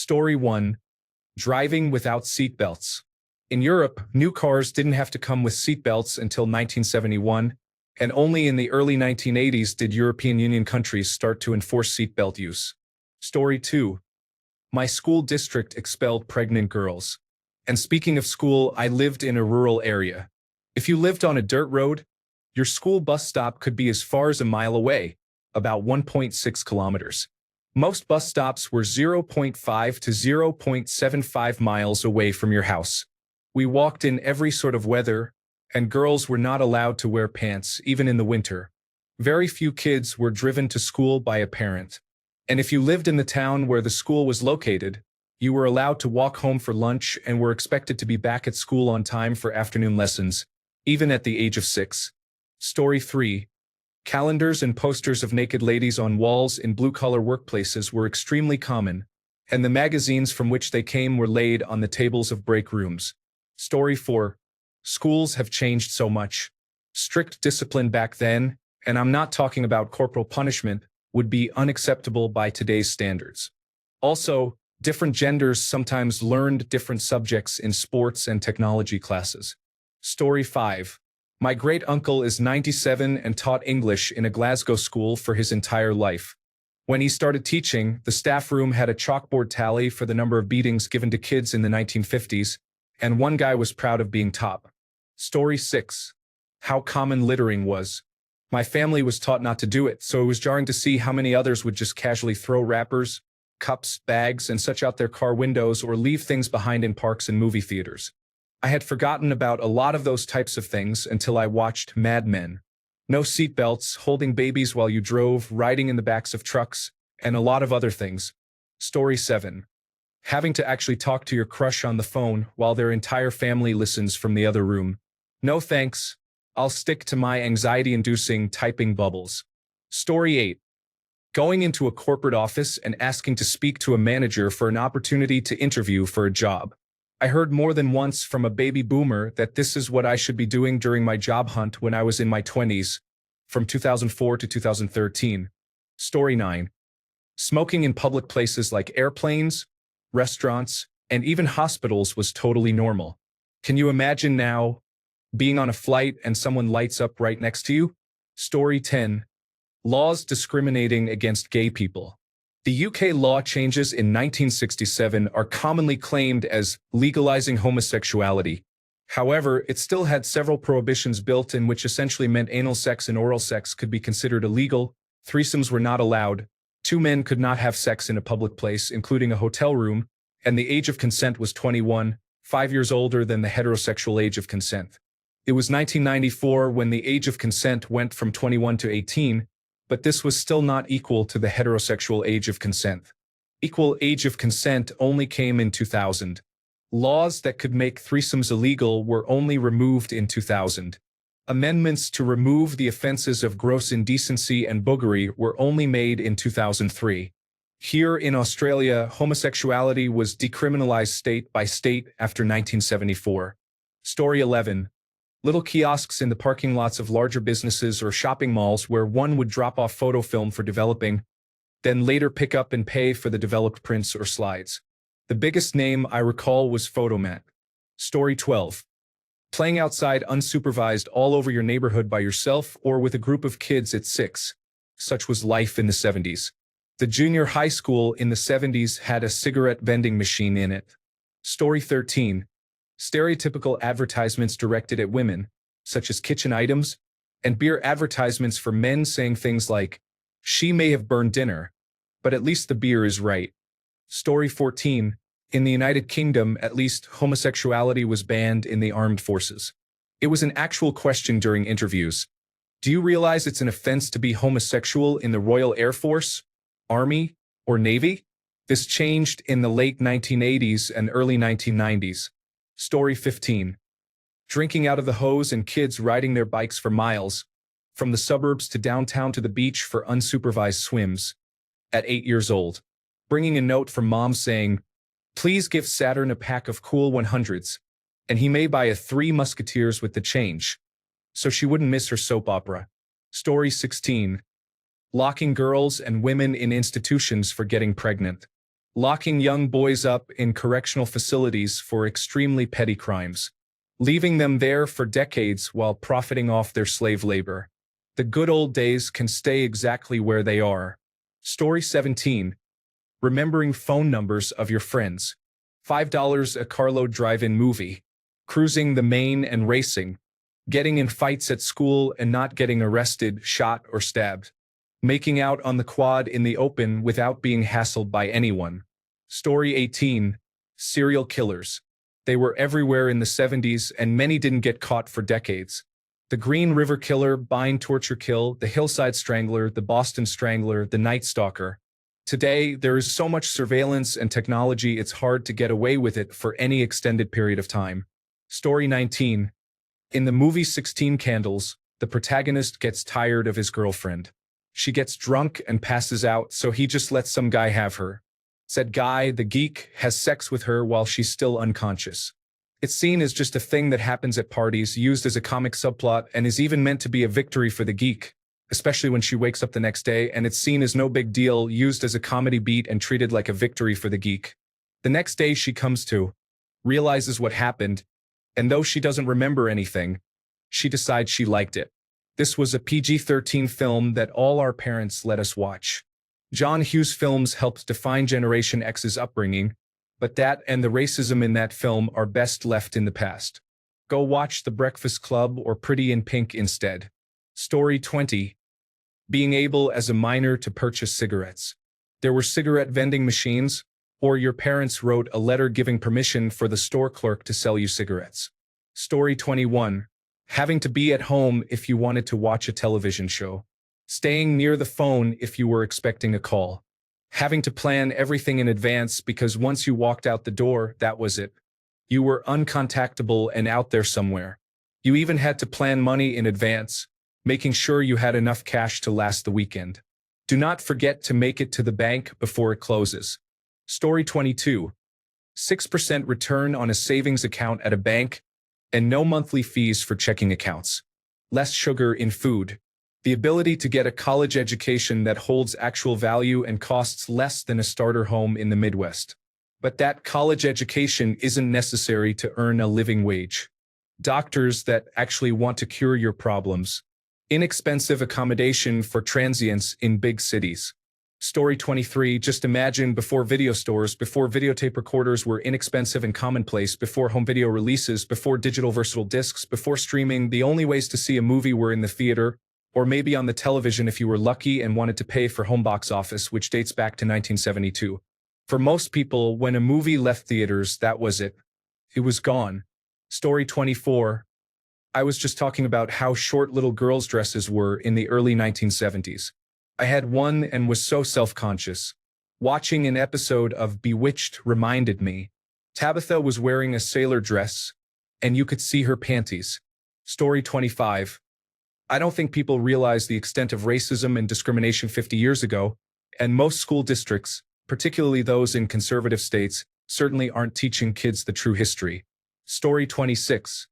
Story 1. Driving without seatbelts. In Europe, new cars didn't have to come with seatbelts until 1971, and only in the early 1980s did European Union countries start to enforce seatbelt use. Story 2. My school district expelled pregnant girls. And speaking of school, I lived in a rural area. If you lived on a dirt road, your school bus stop could be as far as a mile away, about 1.6 kilometers. Most bus stops were 0.5 to 0.75 miles away from your house. We walked in every sort of weather, and girls were not allowed to wear pants, even in the winter. Very few kids were driven to school by a parent. And if you lived in the town where the school was located, you were allowed to walk home for lunch and were expected to be back at school on time for afternoon lessons, even at the age of 6. Story 3. Calendars and posters of naked ladies on walls in blue-collar workplaces were extremely common, and the magazines from which they came were laid on the tables of break rooms. Story 4. Schools have changed so much. Strict discipline back then, and I'm not talking about corporal punishment, would be unacceptable by today's standards. Also, different genders sometimes learned different subjects in sports and technology classes. Story 5. My great-uncle is 97 and taught English in a Glasgow school for his entire life. When he started teaching, the staff room had a chalkboard tally for the number of beatings given to kids in the 1950s, and one guy was proud of being top. Story 6. How common littering was. My family was taught not to do it, so it was jarring to see how many others would just casually throw wrappers, cups, bags, and such out their car windows or leave things behind in parks and movie theaters. I had forgotten about a lot of those types of things until I watched Mad Men. No seatbelts, holding babies while you drove, riding in the backs of trucks, and a lot of other things. Story 7. Having to actually talk to your crush on the phone while their entire family listens from the other room. No thanks. I'll stick to my anxiety-inducing typing bubbles. Story 8. Going into a corporate office and asking to speak to a manager for an opportunity to interview for a job. I heard more than once from a baby boomer that this is what I should be doing during my job hunt when I was in my 20s, from 2004 to 2013. Story 9. Smoking in public places like airplanes, restaurants, and even hospitals was totally normal. Can you imagine now being on a flight and someone lights up right next to you? Story 10. Laws discriminating against gay people. The UK law changes in 1967 are commonly claimed as legalizing homosexuality. However, it still had several prohibitions built in, which essentially meant anal sex and oral sex could be considered illegal, threesomes were not allowed, two men could not have sex in a public place, including a hotel room, and the age of consent was 21, 5 years older than the heterosexual age of consent. It was 1994 when the age of consent went from 21 to 18, but this was still not equal to the heterosexual age of consent. Equal age of consent only came in 2000. Laws that could make threesomes illegal were only removed in 2000. Amendments to remove the offenses of gross indecency and boogery were only made in 2003. Here in Australia, homosexuality was decriminalized state by state after 1974. Story 11. Little kiosks in the parking lots of larger businesses or shopping malls where one would drop off photo film for developing, then later pick up and pay for the developed prints or slides. The biggest name I recall was Photomat. Story 12. Playing outside unsupervised all over your neighborhood by yourself or with a group of kids at 6. Such was life in the 70s. The junior high school in the 70s had a cigarette vending machine in it. Story 13. Stereotypical advertisements directed at women, such as kitchen items, and beer advertisements for men saying things like, "She may have burned dinner, but at least the beer is right." Story 14. In the United Kingdom, at least, homosexuality was banned in the armed forces. It was an actual question during interviews. Do you realize it's an offense to be homosexual in the Royal Air Force, Army, or Navy? This changed in the late 1980s and early 1990s. Story 15. Drinking out of the hose and kids riding their bikes for miles, from the suburbs to downtown to the beach for unsupervised swims. At 8 years old. Bringing a note from mom saying, "Please give Saturn a pack of Cool 100s, and he may buy a 3 Musketeers with the change," so she wouldn't miss her soap opera. Story 16. Locking girls and women in institutions for getting pregnant. locking young boys up in correctional facilities for extremely petty crimes, leaving them there for decades while profiting off their slave labor. The good old days can stay exactly where they are. Story 17. Remembering phone numbers of your friends. $5 a carload drive-in movie. Cruising the Main and racing. Getting in fights at school and not getting arrested, shot, or stabbed. Making out on the quad in the open without being hassled by anyone. Story 18. Serial killers. They were everywhere in the 70s and many didn't get caught for decades. The Green River Killer, Bind, Torture, Kill, the Hillside Strangler, the Boston Strangler, the Night Stalker. Today, there is so much surveillance and technology it's hard to get away with it for any extended period of time. Story 19. In the movie 16 Candles, the protagonist gets tired of his girlfriend. She gets drunk and passes out, so he just lets some guy have her. Said guy, the geek, has sex with her while she's still unconscious. It's seen as just a thing that happens at parties, used as a comic subplot, and is even meant to be a victory for the geek, especially when she wakes up the next day, and it's seen as no big deal, used as a comedy beat and treated like a victory for the geek. The next day she comes to, realizes what happened, and though she doesn't remember anything, she decides she liked it. This was a PG-13 film that all our parents let us watch. John Hughes films helped define Generation X's upbringing, but that and the racism in that film are best left in the past. Go watch The Breakfast Club or Pretty in Pink instead. Story 20. Being able as a minor to purchase cigarettes. There were cigarette vending machines, or your parents wrote a letter giving permission for the store clerk to sell you cigarettes. Story 21. Having to be at home if you wanted to watch a television show. Staying near the phone if you were expecting a call. Having to plan everything in advance because once you walked out the door, that was it. You were uncontactable and out there somewhere. You even had to plan money in advance, making sure you had enough cash to last the weekend. Do not forget to make it to the bank before it closes. Story 22. 6% return on a savings account at a bank, and no monthly fees for checking accounts. Less sugar in food. The ability to get a college education that holds actual value and costs less than a starter home in the Midwest. But that college education isn't necessary to earn a living wage. Doctors that actually want to cure your problems. Inexpensive accommodation for transients in big cities. Story 23. Just imagine before video stores, before videotape recorders were inexpensive and commonplace, before home video releases, before digital versatile discs, before streaming, the only ways to see a movie were in the theater, or maybe on the television if you were lucky and wanted to pay for home box office, which dates back to 1972. For most people, when a movie left theaters, that was it. It was gone. Story 24. I was just talking about how short little girls' dresses were in the early 1970s. I had one and was so self-conscious. Watching an episode of Bewitched reminded me. Tabitha was wearing a sailor dress, and you could see her panties. Story 25. I don't think people realize the extent of racism and discrimination 50 years ago, and most school districts, particularly those in conservative states, certainly aren't teaching kids the true history. Story 26.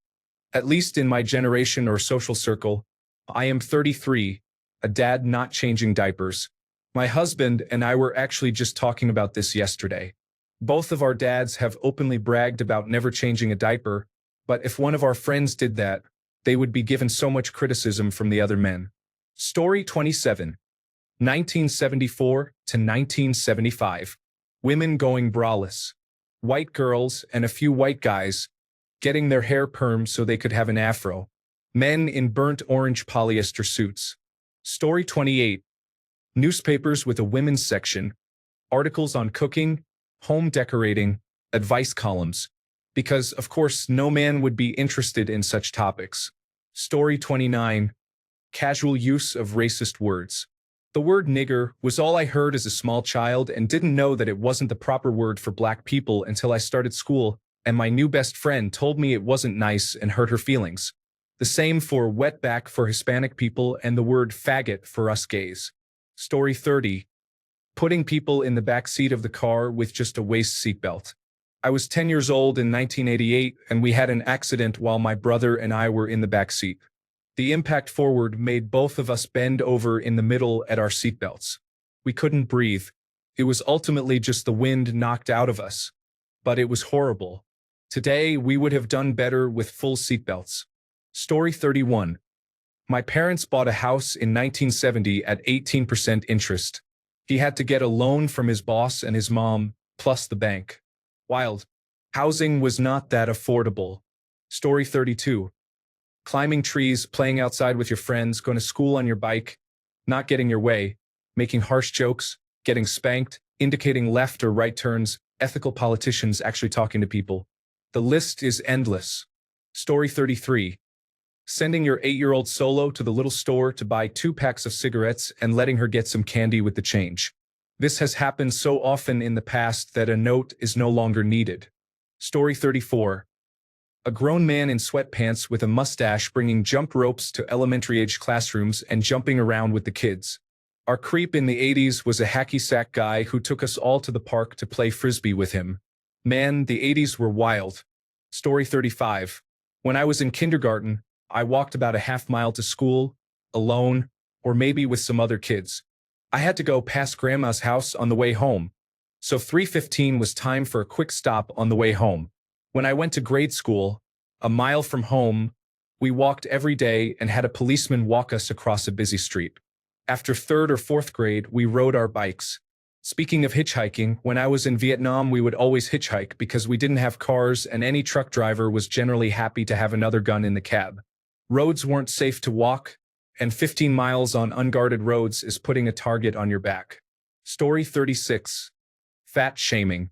At least in my generation or social circle, I am 33, a dad not changing diapers. My husband and I were actually just talking about this yesterday. Both of our dads have openly bragged about never changing a diaper, but if one of our friends did that, they would be given so much criticism from the other men. Story 27. 1974 to 1975. Women going braless. White girls and a few white guys getting their hair permed so they could have an afro. Men in burnt orange polyester suits. Story 28. Newspapers with a women's section. Articles on cooking, home decorating, advice columns. Because, of course, no man would be interested in such topics. Story 29. Casual use of racist words. The word nigger was all I heard as a small child and didn't know that it wasn't the proper word for black people until I started school, and my new best friend told me it wasn't nice and hurt her feelings. The same for wetback for Hispanic people and the word faggot for us gays. Story 30. Putting people in the back seat of the car with just a waist seatbelt. I was 10 years old in 1988 and we had an accident while my brother and I were in the back seat. The impact forward made both of us bend over in the middle at our seatbelts. We couldn't breathe. It was ultimately just the wind knocked out of us. But it was horrible. Today, we would have done better with full seatbelts. Story 31. My parents bought a house in 1970 at 18% interest. He had to get a loan from his boss and his mom, plus the bank. Wild. Housing was not that affordable. Story 32. Climbing trees, playing outside with your friends, going to school on your bike, not getting your way, making harsh jokes, getting spanked, indicating left or right turns, ethical politicians actually talking to people. The list is endless. Story 33. Sending your 8-year-old solo to the little store to buy 2 packs of cigarettes and letting her get some candy with the change. This has happened so often in the past that a note is no longer needed. Story 34. A grown man in sweatpants with a mustache bringing jump ropes to elementary-age classrooms and jumping around with the kids. Our creep in the 80s was a hacky sack guy who took us all to the park to play frisbee with him. Man, the 80s were wild. Story 35. When I was in kindergarten, I walked about a half-mile to school, alone, or maybe with some other kids. I had to go past Grandma's house on the way home, so 3:15 was time for a quick stop on the way home. When I went to grade school, a mile from home, we walked every day and had a policeman walk us across a busy street. After 3rd or 4th grade, we rode our bikes. Speaking of hitchhiking, when I was in Vietnam, we would always hitchhike because we didn't have cars and any truck driver was generally happy to have another gun in the cab. Roads weren't safe to walk, and 15 miles on unguarded roads is putting a target on your back. Story 36. Fat shaming.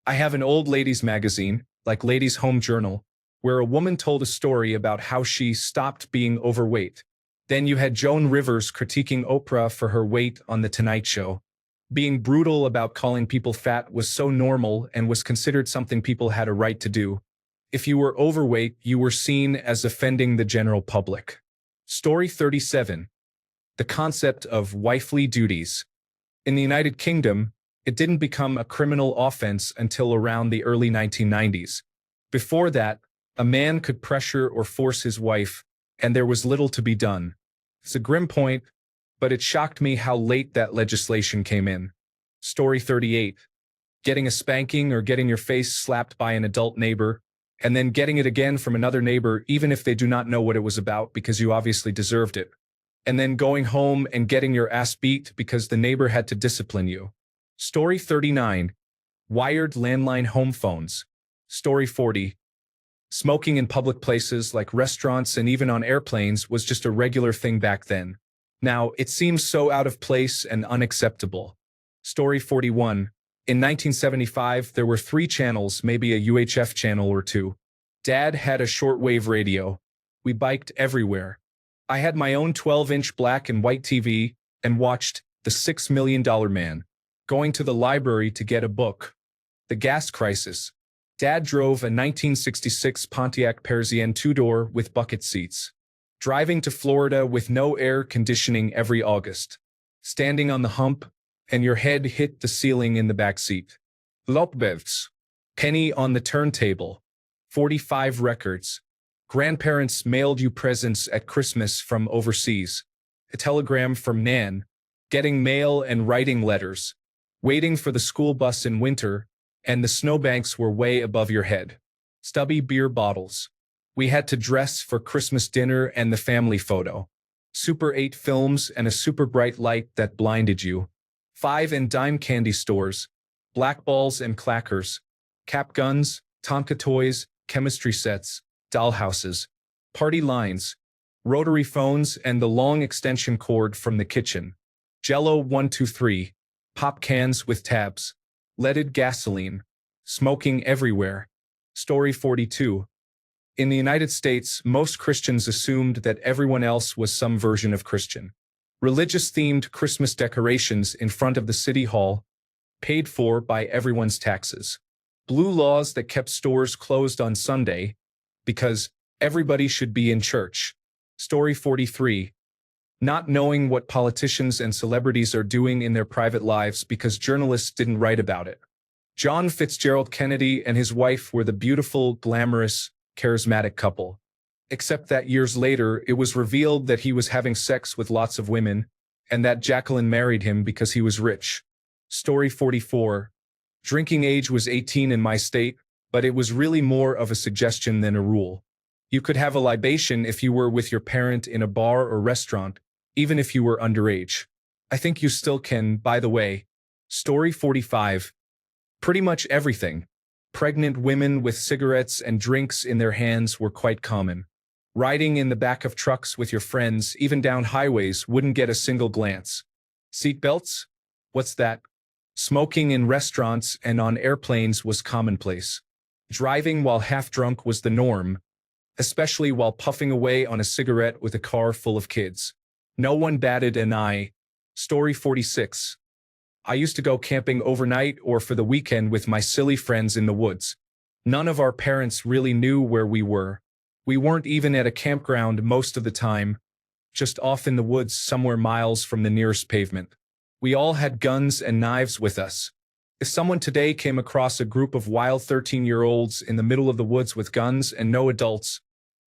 I have an old ladies magazine, like Ladies' Home Journal, where a woman told a story about how she stopped being overweight. Then you had Joan Rivers critiquing Oprah for her weight on The Tonight Show. Being brutal about calling people fat was so normal and was considered something people had a right to do. If you were overweight, you were seen as offending the general public. Story 37. The concept of wifely duties. In the United Kingdom, it didn't become a criminal offense until around the early 1990s. Before that, a man could pressure or force his wife, and there was little to be done. It's a grim point, but it shocked me how late that legislation came in. Story 38. Getting a spanking or getting your face slapped by an adult neighbor, and then getting it again from another neighbor even if they do not know what it was about because you obviously deserved it. And then going home and getting your ass beat because the neighbor had to discipline you. Story 39. Wired landline home phones. Story 40. Smoking in public places like restaurants and even on airplanes was just a regular thing back then. Now, it seems so out of place and unacceptable. Story 41. In 1975, there were 3 channels, maybe a UHF channel or 2. Dad had a shortwave radio. We biked everywhere. I had my own 12-inch black and white TV and watched The $6 Million Man. Going to the library to get a book. The gas crisis. Dad drove a 1966 Pontiac Parisienne 2-door with bucket seats. Driving to Florida with no air conditioning every August. Standing on the hump, and your head hit the ceiling in the back seat. Lopbevs. Penny on the turntable. 45 records. Grandparents mailed you presents at Christmas from overseas. A telegram from Nan. Getting mail and writing letters. Waiting for the school bus in winter, and the snowbanks were way above your head. Stubby beer bottles. We had to dress for Christmas dinner and the family photo. Super 8 films and a super bright light that blinded you. 5 and dime candy stores. Black balls and clackers. Cap guns, Tonka toys, chemistry sets, dollhouses. Party lines. Rotary phones and the long extension cord from the kitchen. Jello 123. Pop cans with tabs. Leaded gasoline. Smoking everywhere. Story 42. In the United States, most Christians assumed that everyone else was some version of Christian. Religious-themed Christmas decorations in front of the city hall, paid for by everyone's taxes. Blue laws that kept stores closed on Sunday, because everybody should be in church. Story 43. Not knowing what politicians and celebrities are doing in their private lives because journalists didn't write about it. John Fitzgerald Kennedy and his wife were the beautiful, glamorous, charismatic couple. Except that years later, it was revealed that he was having sex with lots of women, and that Jacqueline married him because he was rich. Story 44. Drinking age was 18 in my state, but it was really more of a suggestion than a rule. You could have a libation if you were with your parent in a bar or restaurant, even if you were underage. I think you still can, by the way. Story 45. Pretty much everything. Pregnant women with cigarettes and drinks in their hands were quite common. Riding in the back of trucks with your friends, even down highways, wouldn't get a single glance. Seatbelts? What's that? Smoking in restaurants and on airplanes was commonplace. Driving while half drunk was the norm, especially while puffing away on a cigarette with a car full of kids. No one batted an eye. Story 46. I used to go camping overnight or for the weekend with my silly friends in the woods. None of our parents really knew where we were. We weren't even at a campground most of the time, just off in the woods somewhere miles from the nearest pavement. We all had guns and knives with us. If someone today came across a group of wild 13-year-olds in the middle of the woods with guns and no adults,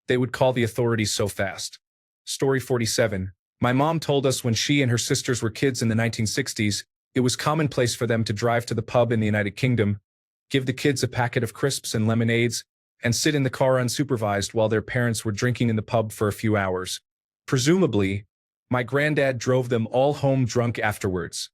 they would call the authorities so fast. Story 47. My mom told us when she and her sisters were kids in the 1960s, it was commonplace for them to drive to the pub in the United Kingdom, give the kids a packet of crisps and lemonades, and sit in the car unsupervised while their parents were drinking in the pub for a few hours. Presumably, my granddad drove them all home drunk afterwards.